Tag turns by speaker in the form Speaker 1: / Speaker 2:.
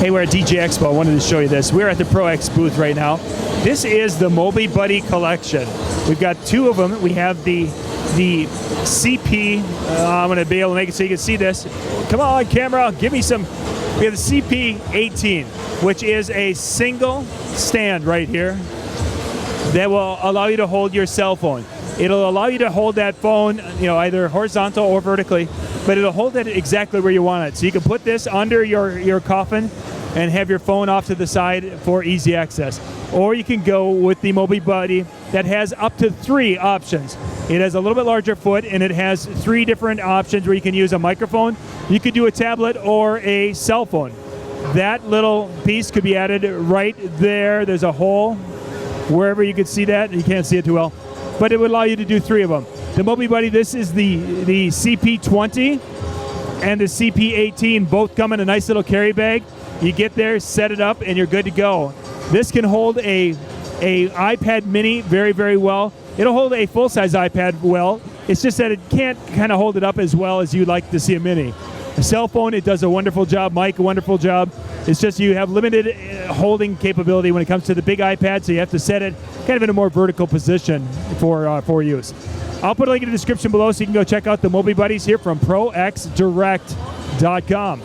Speaker 1: Hey, we're at DJ Expo. I wanted to show you this. We're at the ProX booth right now. This is the Mobi-Buddy collection. We've got two of them. We have the CP. I'm going to be able to make it so you can see this. Come on, camera. Give me some. We have the CP18, which is a single stand right here that will allow you to hold your cell phone. It'll allow you to hold that phone, either horizontal or vertically, but it'll hold it exactly where you want it. So you can put this under your coffin and have your phone off to the side for easy access. Or you can go with the Mobi-Buddy that has up to 3 options. It has a little bit larger foot, and it has 3 different options where you can use a microphone, you could do a tablet, or a cell phone. That little piece could be added right there. There's a hole wherever you can see that. You can't see it too well, but it would allow you to do 3 of them. The Mobi-Buddy, this is the CP20 and the CP18, both come in a nice little carry bag. You get there, set it up, and you're good to go. This can hold a iPad mini very, very well. It'll hold a full-size iPad well. It's just that it can't kind of hold it up as well as you'd like to see a mini. A cell phone, it does a wonderful job. Mike, a wonderful job. It's just you have limited holding capability when it comes to the big iPad, so you have to set it kind of in a more vertical position for use. I'll put a link in the description below so you can go check out the Mobi-Buddies here from ProXDirect.com.